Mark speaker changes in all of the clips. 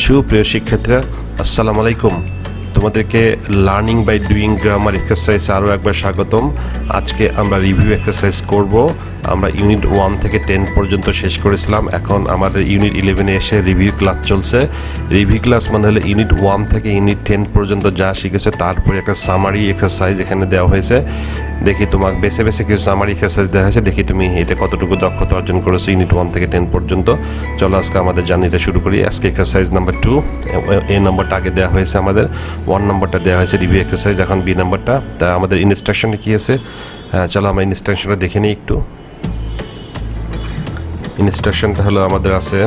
Speaker 1: সুপ্রিয় শিক্ষার্থীরা, আসসালামু আলাইকুম। তোমাদেরকে learning by doing grammar exercise আরও একবার স্বাগতম। আজকে আমরা রিভিউ এক্সারসাইজ করব। আমরা ইউনিট 1 থেকে 10 পর্যন্ত শেষ করেছিলাম। এখন আমাদের ইউনিট 11-এ এসে রিভিউ ক্লাস চলছে। রিভিউ ক্লাস মানে হলো ইউনিট 1 থেকে ইউনিট 10 পর্যন্ত যা শিখেছে তারপরে একটা সামারি এক্সারসাইজ এখানে দেওয়া হয়েছে। দেখি তোমাকে বেছে বেছে কিছু সামারি এক্সারসাইজ দেওয়া হয়েছে, দেখি তুমি এটা কতটুকু দক্ষতা অর্জন করেছো ইউনিট 1 থেকে 10 পর্যন্ত। চলো আজকে আমাদের জার্নিটা শুরু করি। আজকে এক্সারসাইজ নাম্বার 2, এই নম্বরটা আগে দেওয়া হয়েছে, আমাদের 1 নম্বরটা দেওয়া হয়েছে রিভিউ এক্সারসাইজ, এখন বি নাম্বারটা। তা আমাদের ইনস্ট্রাকশনে কী আছে, চলো আমরা ইনস্ট্রাকশনটা দেখে নিই একটু। ইনস্ট্রাকশনটা হলো আমাদের আছে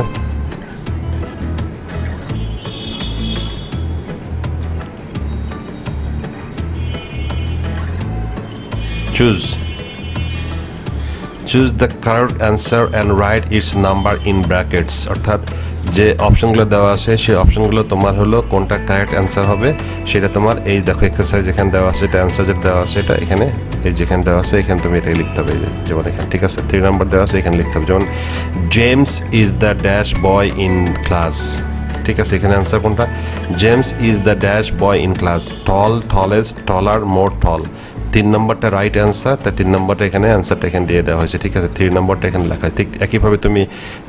Speaker 1: choose the correct answer and write its number in brackets। অর্থাৎ যে অপশনগুলো দেওয়া আছে সেই অপশনগুলো তোমার হলো কোনটা কারেক্ট অ্যান্সার হবে সেটা তোমার এই দেখো এক্সারসাইজ এখানে দেওয়া আছে, এটা অ্যান্সার যেটা দেওয়া আছে এটা এখানে এই যেখানে দেওয়া আছে এখানে তুমি এটাই লিখতে হবে। যেমন এখানে ঠিক আছে 3 নাম্বার দেওয়া আছে এখানে লিখতে হবে, যেমন James is the dash boy in class. ঠিক আছে, এখানে অ্যান্সার কোনটা? James is the dash boy in class. Tall, tallest, taller, more tall. 3 নম্বরটা রাইট অ্যান্সার, তার 3 নম্বরটা এখানে অ্যান্সারটা এখানে দিয়ে দেওয়া হয়েছে। ঠিক আছে, 3 নম্বরটা এখানে লেখা হয়। ঠিক একইভাবে তুমি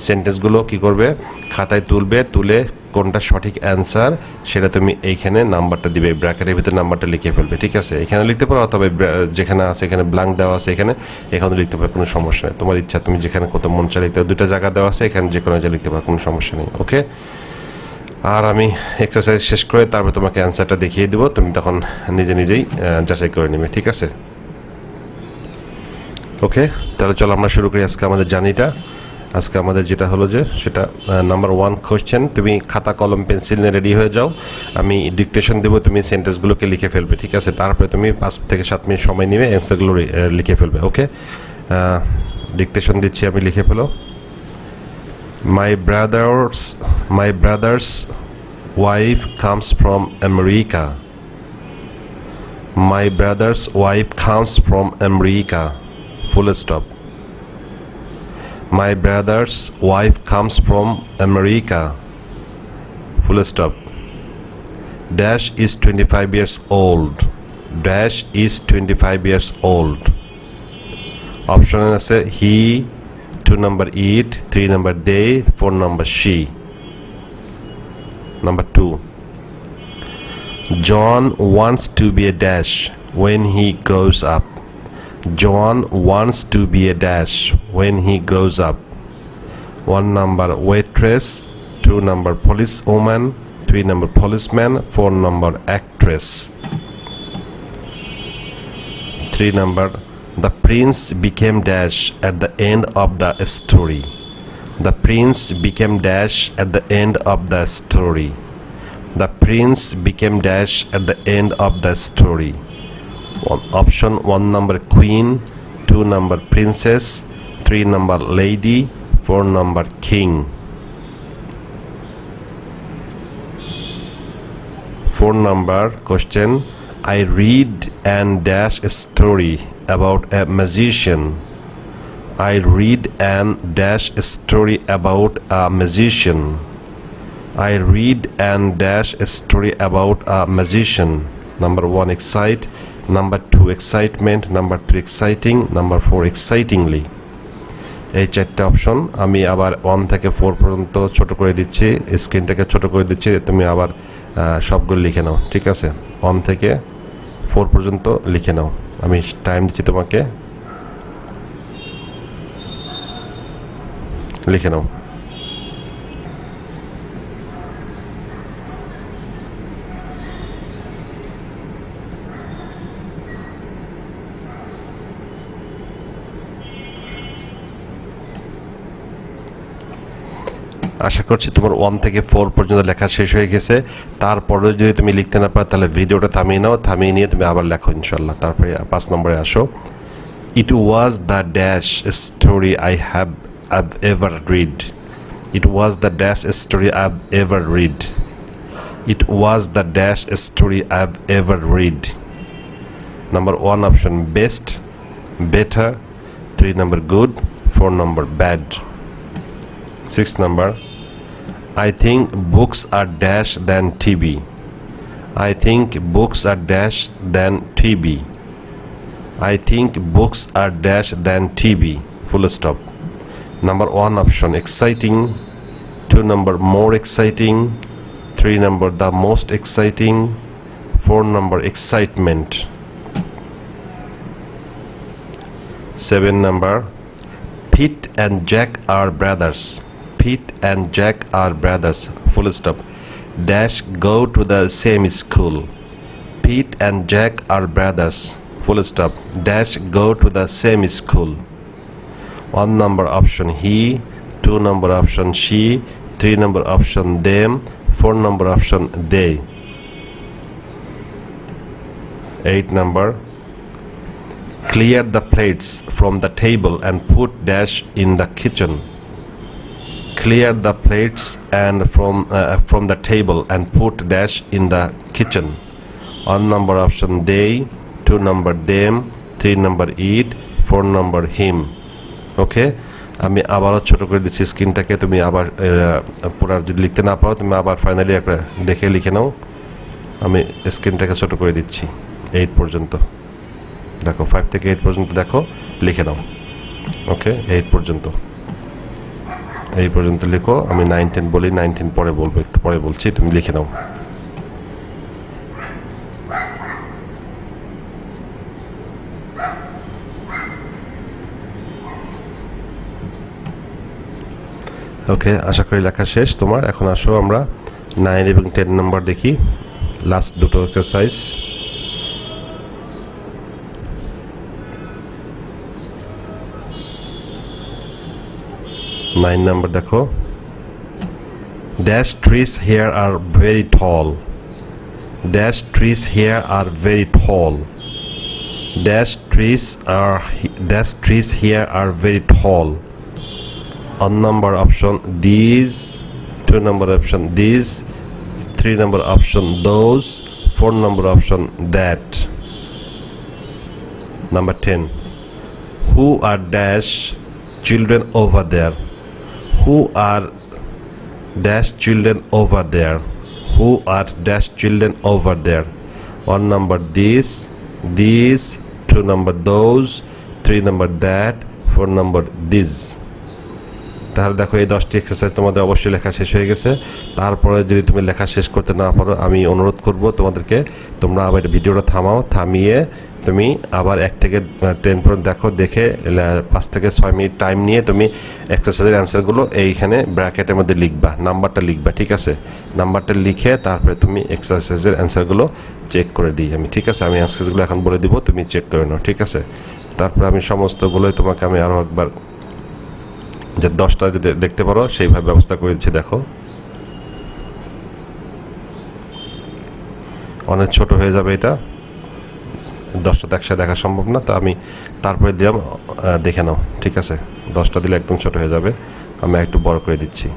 Speaker 1: সেন্টেন্সগুলো কী করবে, খাতায় তুলবে, তুলে কোনটা সঠিক অ্যান্সার সেটা তুমি এইখানে নাম্বারটা দিবে, ব্র্যাকেটের ভিতরে নাম্বারটা লিখে ফেলবে। ঠিক আছে, এখানে লিখতে পারো অথবা যেখানে আছে এখানে ব্ল্যাঙ্ক দেওয়া আছে এখানে লিখতে পারো, কোনো সমস্যা নেই। তোমার ইচ্ছা, তুমি যেখানে কত মন চাই লিখতে পারো। 2টা জায়গা দেওয়া আছে, এখানে যে কোনো জায়গায় লিখতে পারো, কোনো সমস্যা নেই। ওকে, আর আমি এক্সারসাইজ শেষ করে তারপর তোমাকে অ্যান্সারটা দেখিয়ে দেবো, তুমি তখন নিজে নিজেই যাচাই করে নেবে। ঠিক আছে, ওকে, তাহলে চলো আমরা শুরু করি আজকে আমাদের জার্নিটা। আজকে আমাদের যেটা হলো যে সেটা নাম্বার 1 কোয়েশ্চেন। তুমি খাতা কলম পেন্সিল নিয়ে রেডি হয়ে যাও, আমি ডিকটেশন দেবো, তুমি সেন্টেন্সগুলোকে লিখে ফেলবে। ঠিক আছে, তারপরে তুমি 5 থেকে 7 মিনিট সময় নিবে অ্যান্সারগুলো লিখে ফেলবে। ওকে, ডিকটেশন দিচ্ছি আমি, লিখে ফেলো। My brother's wife comes from America. My brother's wife comes from America. Full stop. My brother's wife comes from America. Full stop. Dash is 25 years old. Dash is 25 years old. Option আছে he, 2 number eat, 3 number they, 4 number she. Number 2. John wants to be a dash when he grows up. John wants to be a dash when he grows up. 1 number waitress, 2 number policewoman, 3 number policeman, 4 number actress. 3 number the prince became dash at the end of the story. The prince became dash at the end of the story. The prince became dash at the end of the story. Option 1 number queen, 2 number princess, 3 number lady, 4 number king. 4 number question. I read and dash a story about a magician. I read and dash a story about a magician. I read and dash a story about a magician. Number 1 excite, number 2 excitement, number 3 exciting, number 4 excitingly. এই 4টা option আমি আবার 1 থেকে 4 পর্যন্ত ছোট করে দিচ্ছি, স্ক্রিনটাকে ছোট করে দিচ্ছি, তুমি আবার সবগুলো লিখে নাও। ঠিক আছে, 1 থেকে 4 পর্যন্ত লিখে নাও, আমি টাইম দিচ্ছি তোমাকে, লিখে নাও। আশা করছি তোমার 1 থেকে 4 পর্যন্ত লেখা শেষ হয়ে গেছে। তারপরেও যদি তুমি লিখতে না পারো তাহলে ভিডিওটা থামিয়ে নাও, থামিয়ে নিয়ে তুমি আবার লেখো ইনশাল্লাহ। তারপরে 5 নম্বরে আসো। It was the dash story I've ever read. It was the dash story I've ever read. It was the dash story I've ever read. Number 1 option best, better, 3 number good, 4 number bad. 6 number I think books are dash than TV. I think books are dash than TV. I think books are dash than TV. Full stop. Number 1 option exciting, 2 number more exciting, 3 number the most exciting, 4 number excitement, 7 number Pete and Jack are brothers. Pete and Jack are brothers. Full stop. Dash go to the same school. Pete and Jack are brothers. Full stop. Dash go to the same school. 1 number option he, 2 number option she, 3 number option them, 4 number option they. 8 number clear the plates from the table and put dash in the kitchen. Clear the plates and from the table and put dash in the kitchen. 1 number option they, 2 number them, 3 number it, 4 number him. ওকে, আমি আবারও ছোট করে দিচ্ছি স্ক্রিনটাকে। তুমি আবার পুরো যদি লিখতে না পারো তুমি আবার ফাইনালি একটা দেখে লিখে নাও। আমি স্ক্রিনটাকে ছোট করে দিচ্ছি 8 পর্যন্ত। দেখো 5 থেকে 8 পর্যন্ত দেখো, লিখে নাও। ওকে, 8 পর্যন্ত, এই পর্যন্ত লিখো। আমি 9 10 বলি, 9 10 পরে বলবো, একটু পরে বলছি, তুমি লিখে নাও। ওকে, আশা করি লেখা শেষ তোমার। এখন আসো আমরা 9 এবং 10 নাম্বার দেখি, লাস্ট দুটো এক্সারসাইজ। 9 নাম্বার দেখো, dash trees here are very tall. Dash trees here are very tall. Dash trees here are very tall. 1 number option these, 2 number option these, 3 number option those, 4 number option that. Number 10, who are dash children over there. Who are dash children over there. Who are dash children over there. 1 number these, 2 number those, 3 number that, 4 number these. তাহলে দেখো এই 10টি exercise তোমাদের অবশ্যই লেখা শেষ হয়ে গেছে। তারপরে যদি তুমি লেখা শেষ করতে না পারো, আমি অনুরোধ করব তোমাদেরকে, তোমরা আবার ভিডিওটা থামাও, থামিয়ে তুমি আবার 1 থেকে 10 পর্যন্ত দেখো, দেখে 5 থেকে 6 মিনিট টাইম নিয়ে তুমি এক্সারসাইজের অ্যান্সারগুলো এইখানে ব্র্যাকেটের মধ্যে লিখবা, নাম্বারটা লিখবা, ঠিক আছে? নাম্বারটা লিখে তারপরে তুমি এক্সারসাইজের অ্যান্সারগুলো চেক করে দিই আমি, ঠিক আছে? আমি অ্যান্সারগুলো এখন বলে দিব, তুমি চেক করে নাও, ঠিক আছে? তারপরে আমি সমস্তগুলোই তোমাকে আমি আরও একবার যে 10টা যদি দেখতে পারো সেইভাবে ব্যবস্থা করে দিচ্ছি। দেখো অনেক ছোট হয়ে যাবে, এটা 10টা তো একসাথে দেখা সম্ভব না, তো আমি তারপরে দিলাম, দেখে নাও, ঠিক আছে? 10টা দিলে একদম ছোট হয়ে যাবে, আমি একটু বড় করে দিচ্ছি।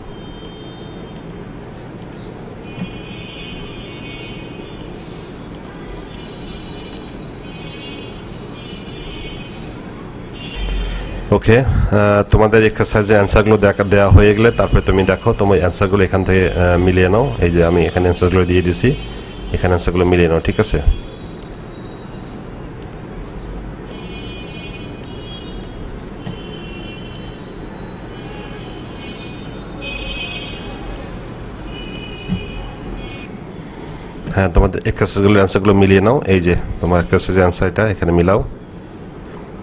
Speaker 1: ওকে, তোমাদের এক্সারসাইজের অ্যান্সারগুলো দেওয়া হয়ে গেলে তারপরে তুমি দেখো তোমার অ্যান্সারগুলো এখান থেকে মিলিয়ে নাও। এই যে আমি এখানে অ্যান্সারগুলো দিয়ে দিয়েছি, এখানে অ্যান্সারগুলো মিলিয়ে নাও, ঠিক আছে? হ্যাঁ, তোমাদের এক্সারসাইজগুলোর অ্যান্সারগুলো মিলিয়ে নাও। এই যে তোমার এক্সারসাইজের অ্যান্সারটা এখানে মিলাও,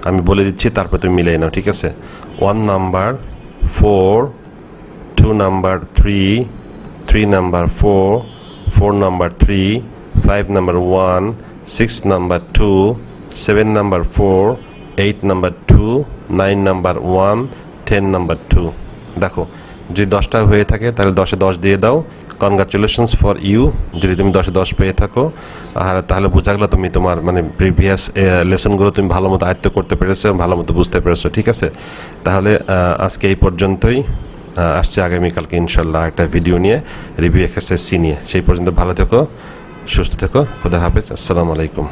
Speaker 1: আমি বলে দিচ্ছি, তারপর তুমি মিলিয়ে নাও, ঠিক আছে? 1 number 4, 2 number 3, 3 number 4, 4 number 3, 5 number 1, 6 number 2, 7 number 4, 8 number 2, 9 number 1, 10 number 2। দেখো যদি 10টা হয়ে থাকে তাহলে 10-এ 10 দিয়ে দাও। কনগ্রাচুলেশনস ফর ইউ, যদি তুমি 10-এ 10 পেয়ে থাকো, আর তাহলে বোঝা গেল তুমি তোমার মানে প্রিভিয়াস লেসনগুলো তুমি ভালো মতো আয়ত্ত করতে পেরেছো, ভালো মতো বুঝতে পেরেছো, ঠিক আছে? তাহলে আজকে এই পর্যন্তই। আসছে আগামীকালকে ইনশাল্লাহ একটা ভিডিও নিয়ে, রিভিউ এক্সারসাইজ সি নিয়ে। সেই পর্যন্ত ভালো থেকো, সুস্থ থেকো, খুদা হাফেজ, আসসালামু আলাইকুম।